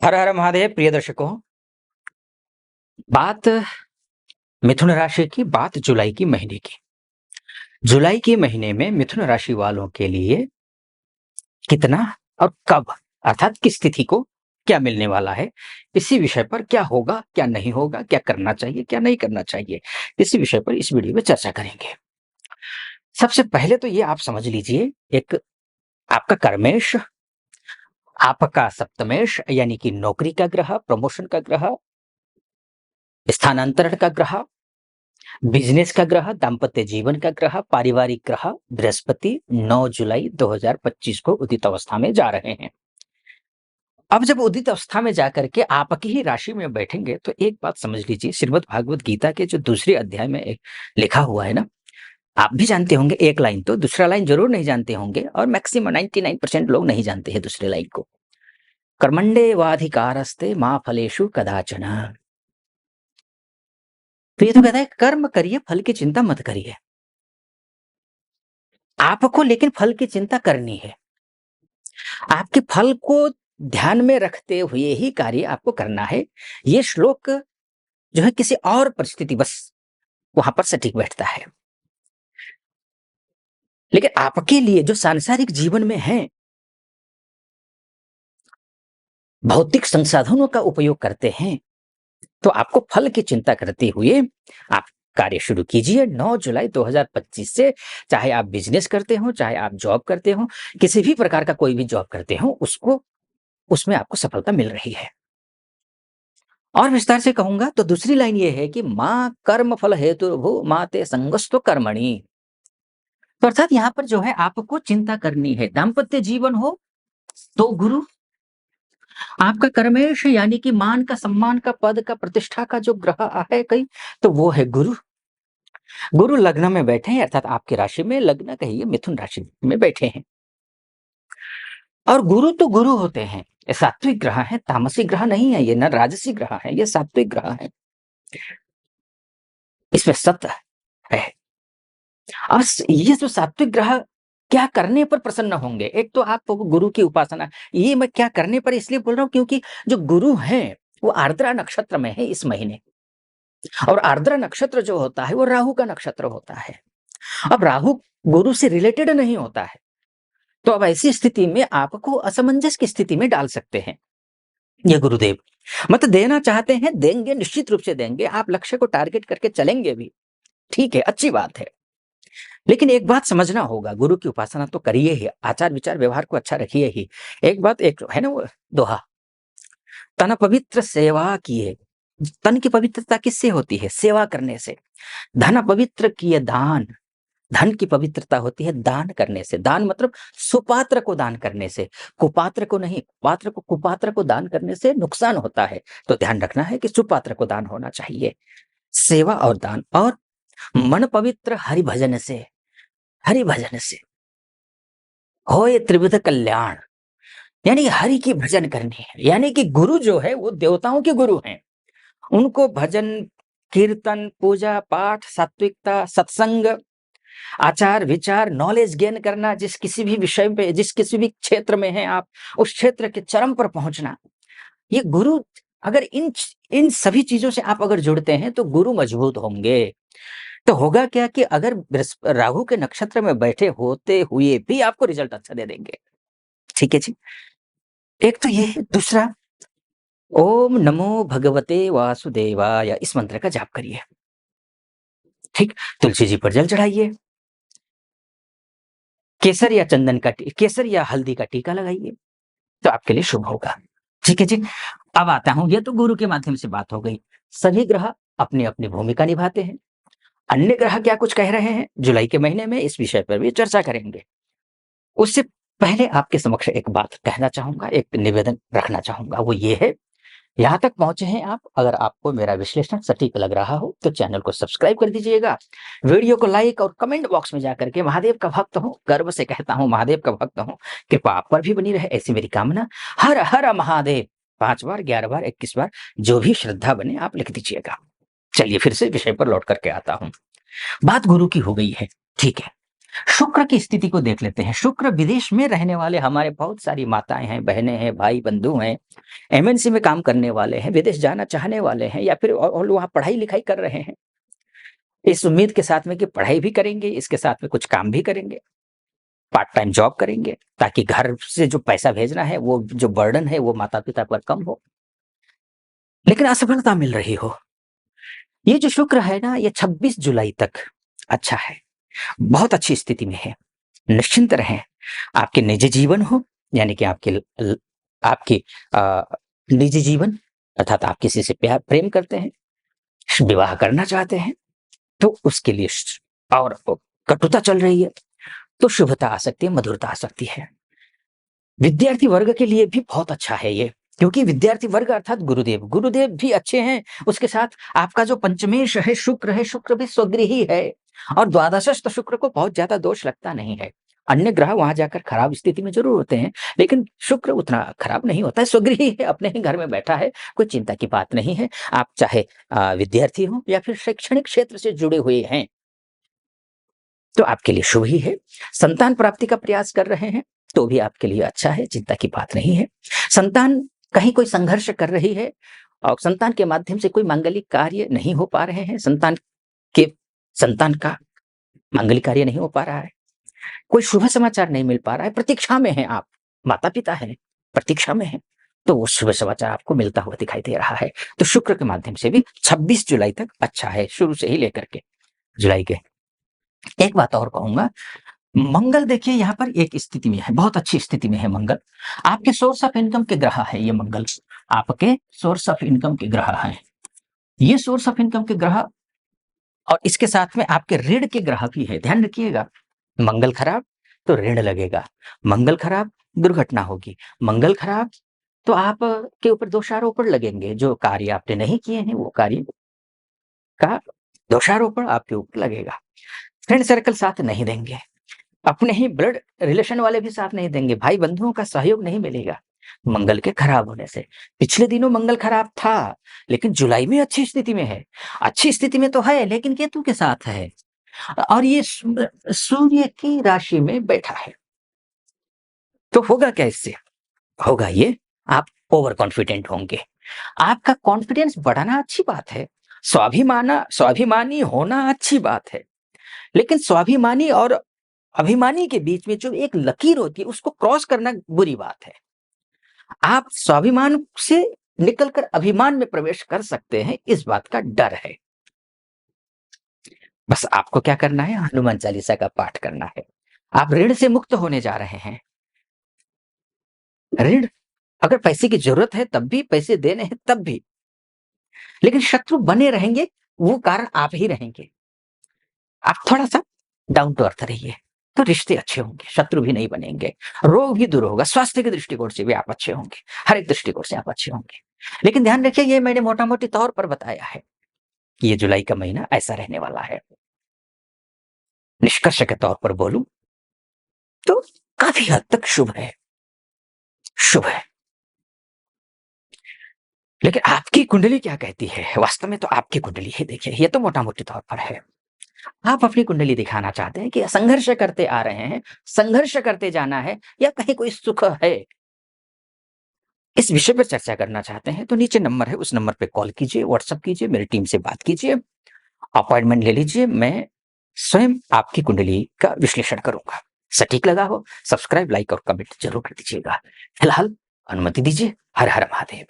हर हर महादेव। प्रिय दर्शकों, बात मिथुन राशि की, बात जुलाई की महीने की। जुलाई के महीने में मिथुन राशि वालों के लिए कितना और कब, अर्थात किस तिथि को क्या मिलने वाला है, इसी विषय पर क्या होगा, क्या नहीं होगा, क्या करना चाहिए, क्या नहीं करना चाहिए, इसी विषय पर इस वीडियो में चर्चा करेंगे। सबसे पहले तो ये आप समझ लीजिए, एक आपका कर्मेश, आपका सप्तमेश यानी कि नौकरी का ग्रह, प्रमोशन का ग्रह, स्थानांतरण का ग्रह, बिजनेस का ग्रह, दाम्पत्य जीवन का ग्रह, पारिवारिक ग्रह बृहस्पति 9 जुलाई 2025 को उदित अवस्था में जा रहे हैं। अब जब उदित अवस्था में जाकर के आपकी ही राशि में बैठेंगे तो एक बात समझ लीजिए, श्रीमद् भागवत गीता के जो दूसरे अध्याय में एक लिखा हुआ है ना, आप भी जानते होंगे एक लाइन, तो दूसरा लाइन जरूर नहीं जानते होंगे, और मैक्सिमम 99% लोग नहीं जानते हैं दूसरे लाइन को। कर्मण्डे वाधिकारस्ते मां फलेषु कदाचन। तो ये तो कहता है कर्म करिए, फल की चिंता मत करिए। आपको लेकिन फल की चिंता करनी है। आपके फल को ध्यान में रखते हुए ही कार्य आपको करना है। ये श्लोक जो है किसी और परिस्थिति बस वहां पर सटीक बैठता है, लेकिन आपके लिए जो सांसारिक जीवन में है, भौतिक संसाधनों का उपयोग करते हैं, तो आपको फल की चिंता करते हुए आप कार्य शुरू कीजिए 9 जुलाई 2025 से। चाहे आप बिजनेस करते हो, चाहे आप जॉब करते हो, किसी भी प्रकार का कोई भी जॉब करते हो, उसको उसमें आपको सफलता मिल रही है। और विस्तार से कहूंगा तो दूसरी लाइन ये है कि मां कर्म फल हेतु भू माते संगस्तो कर्मणि। तो अर्थात यहां पर जो है आपको चिंता करनी है। दाम्पत्य जीवन हो तो गुरु, आपका कर्मेश यानी कि मान का, सम्मान का, पद का, प्रतिष्ठा का जो ग्रह है कहीं, तो वो है गुरु। गुरु लग्न में बैठे हैं, अर्थात आपकी राशि में, लग्न कहिए मिथुन राशि में बैठे हैं। और गुरु तो गुरु होते हैं, ये सात्विक ग्रह है, तामसिक ग्रह नहीं है, ये न राजसी ग्रह है, ये सात्विक ग्रह है, इसमें सत्य है। अब ये जो सात्विक ग्रह क्या करने पर प्रसन्न होंगे, एक तो आप गुरु की उपासना, ये मैं क्या करने पर इसलिए बोल रहा हूं क्योंकि जो गुरु हैं वो आर्द्रा नक्षत्र में है इस महीने, और आर्द्रा नक्षत्र जो होता है वो राहु का नक्षत्र होता है। अब राहु गुरु से रिलेटेड नहीं होता है, तो अब ऐसी स्थिति में आपको असमंजस की स्थिति में डाल सकते हैं ये गुरुदेव। मत देना चाहते हैं, देंगे, निश्चित रूप से देंगे, आप लक्ष्य को टारगेट करके चलेंगे भी, ठीक है, अच्छी बात है। लेकिन एक बात समझना होगा, गुरु की उपासना तो करिए ही, आचार विचार व्यवहार को अच्छा रखिए ही। एक बात, एक है ना वो दोहा, तन पवित्र सेवा किए। तन की पवित्रता किससे होती है? सेवा करने से। धन पवित्र किए दान, धन की पवित्रता होती है दान करने से। दान मतलब सुपात्र को दान करने से, कुपात्र को नहीं। पात्र को, कुपात्र को दान करने से नुकसान होता है, तो ध्यान रखना है कि सुपात्र को दान होना चाहिए। सेवा और दान, और मन पवित्र हरि भजन से, हरि भजन से होए त्रिविध कल्याण, यानी हरि की भजन करनी है। यानी कि गुरु जो है वो देवताओं के गुरु हैं, उनको भजन, कीर्तन, पूजा पाठ, सात्विकता, सत्संग, आचार विचार, नॉलेज गेन करना, जिस किसी भी विषय पे, जिस किसी भी क्षेत्र में हैं आप, उस क्षेत्र के चरम पर पहुंचना, ये गुरु। अगर इन इन सभी चीजों से आप अगर जुड़ते हैं तो गुरु मजबूत होंगे। तो होगा क्या कि अगर राहु के नक्षत्र में बैठे होते हुए भी आपको रिजल्ट अच्छा दे देंगे। ठीक है जी, एक तो ये है। दूसरा, ओम नमो भगवते वासुदेवाय, इस मंत्र का जाप करिए। ठीक, तुलसी जी पर जल चढ़ाइए, केसर या चंदन का, केसर या हल्दी का टीका लगाइए, तो आपके लिए शुभ होगा। ठीक है जी। अब आता हूं, ये तो गुरु के माध्यम से बात हो गई। सभी ग्रह अपनी अपनी भूमिका निभाते हैं। अन्य ग्रह क्या कुछ कह रहे हैं जुलाई के महीने में, इस विषय पर भी चर्चा करेंगे। उससे पहले आपके समक्ष एक बात कहना चाहूंगा, एक निवेदन रखना चाहूंगा, वो ये है, यहाँ तक पहुंचे हैं आप, अगर आपको मेरा विश्लेषण सटीक लग रहा हो तो चैनल को सब्सक्राइब कर दीजिएगा, वीडियो को लाइक, और कमेंट बॉक्स में जाकर के महादेव का भक्त हूं, गर्व से कहता हूं महादेव का भक्त हूं, कृपा आप पर भी बनी रहे, ऐसी मेरी कामना। हर हर महादेव 5 बार, 11 बार, 21 बार, जो भी श्रद्धा बने आप लिख दीजिएगा। चलिए फिर से विषय पर लौट करके आता हूं। बात गुरु की हो गई है, ठीक है। शुक्र की स्थिति को देख लेते हैं। शुक्र विदेश में रहने वाले हमारे बहुत सारी माताएँ हैं, बहनें हैं, भाई-बंधु हैं, एमएनसी में काम करने वाले हैं, विदेश जाना चाहने वाले हैं या फिर और वहाँ पढ़ाई-लिखाई कर रहे हैं। इस उम्मीद के साथ में कि पढ़ाई भी करेंगे, इसके साथ में कुछ काम भी करेंगे, पार्ट टाइम जॉब करेंगे, ताकि घर से जो पैसा भेजना है, वो जो बर्डन है, वो माता-पिता पर कम हो। लेकिन असफलता मिल रही हो। ये जो शुक्र है ना, ये 26 जुलाई तक अच्छा है, बहुत अच्छी स्थिति में है। निश्चिंत रहें, आपके निजी जीवन हो, यानी कि आपकी अ, निजी जीवन अर्थात आप किसी से प्रेम करते हैं, विवाह करना चाहते हैं, तो उसके लिए और कटुता चल रही है, तो शुभता आ सकती है, मधुरता आ सकती है। विद्यार्थी वर्ग के लिए भी बहुत अच्छा है ये, क्योंकि विद्यार्थी वर्ग अर्थात गुरुदेव, गुरुदेव भी अच्छे हैं, उसके साथ आपका जो पंचमेश है, शुक्र भी स्वगृही है और द्वादशस्थ शुक्र को बहुत ज़्यादा दोष लगता नहीं है। अन्य ग्रह वहाँ जाकर खराब स्थिति में ज़रूर होते हैं, लेकिन शुक्र उतना खराब नहीं होता है, स्वगृही है, अपने ही घर में बैठा है, कोई चिंता की बात नहीं है। आप चाहे विद्यार्थी हों या फिर शैक्षणिक क्षेत्र से जुड़े हुए हैं, तो आपके लिए शुभ ही है। संतान प्राप्ति का प्रयास कर रहे हैं, तो भी आपके लिए अच्छा है, चिंता की बात नहीं है। संतान कहीं कोई संघर्ष कर रही है और संतान के माध्यम से कोई मांगलिक कार्य नहीं हो पा रहे हैं, संतान का मांगलिक कार्य नहीं हो पा रहा है, कोई शुभ समाचार नहीं मिल पा रहा है, प्रतीक्षा में हैं आप, माता-पिता हैं, प्रतीक्षा में हैं, तो वो शुभ समाचार आपको मिलता हुआ दिखाई दे रहा है। तो शुक्र के माध्यम से भी 26 जुलाई तक अच्छा है, शुरू से ही लेकर के जुलाई के। एक बात और कहूँगा, मंगल देखिए यहाँ पर एक स्थिति में है, बहुत अच्छी स्थिति में है मंगल। आपके सोर्स ऑफ इनकम के ग्रह है ये मंगल, आपके सोर्स ऑफ इनकम के ग्रह हैं। ये सोर्स ऑफ इनकम के ग्रह और इसके साथ में आपके ऋण के ग्रह भी है, ध्यान रखिएगा। मंगल खराब तो ऋण लगेगा, मंगल खराब दुर्घटना होगी, मंगल खराब तो आप के ऊपर दोषारोपण लगेंगे, जो कार्य आपने नहीं किए हैं वो कार्य का दोषारोपण आपके ऊपर लगेगा। फ्रेंड सर्कल साथ नहीं देंगे, अपने ही ब्लड रिलेशन वाले भी साथ नहीं देंगे, भाई बंधुओं का सहयोग नहीं मिलेगा मंगल के खराब होने से। पिछले दिनों मंगल खराब था, लेकिन जुलाई में अच्छी स्थिति में है। अच्छी स्थिति में तो है, लेकिन केतु के साथ है और ये सूर्य की राशि में बैठा है। तो होगा क्या इससे? होगा ये, आप ओवर कॉन्फिडेंट होंगे। आपका कॉन्फिडेंस बढ़ाना अच्छी बात है, स्वाभिमानी होना अच्छी बात है, लेकिन स्वाभिमानी और अभिमानी के बीच में जो एक लकीर होती है, उसको क्रॉस करना बुरी बात है। आप स्वाभिमान से निकलकर अभिमान में प्रवेश कर सकते हैं, इस बात का डर है। बस आपको क्या करना है? हनुमान चालीसा का पाठ करना है। आप ऋण से मुक्त होने जा रहे हैं। ऋण, अगर पैसे की जरूरत है तब भी, पैसे देने हैं तब भी, लेकिन शत्रु बने रहेंगे, वो कारण आप ही रहेंगे। आप थोड़ा-सा डाउन टू अर्थ रहिए, तो रिश्ते अच्छे होंगे, शत्रु भी नहीं बनेंगे, रोग भी दूर होगा, स्वास्थ्य के दृष्टिकोण से भी आप अच्छे होंगे, हर एक दृष्टिकोण से आप अच्छे होंगे। लेकिन ध्यान रखिए, ये मैंने मोटा-मोटी तौर पर बताया है कि ये जुलाई का महीना ऐसा रहने वाला है। निष्कर्ष के तौर पर बोलूं तो काफी हद तक शुभ है, शुभ है। लेकिन आपकी कुंडली क्या कहती है? वास्तव में तो आपकी कुंडली ही देखिए, ये तो मोटा-मोटी तौर पर है। आप अपनी कुंडली दिखाना चाहते हैं कि संघर्ष करते आ रहे हैं, संघर्ष करते जाना है या कहीं कोई सुख है? इस विषय पर चर्चा करना चाहते हैं तो नीचे नंबर है, उस नंबर पे कॉल कीजिए, व्हाट्सएप कीजिए, मेरी टीम से बात कीजिए, अपॉइंटमेंट ले लीजिए, मैं स्वयं आपकी कुंडली का विश्लेषण करूँगा। सटीक लगा हो, सब्सक्राइब, लाइक और कमेंट ज़रूर कर दीजिएगा। फिलहाल अनुमति दीजिए। हर हर महादेव।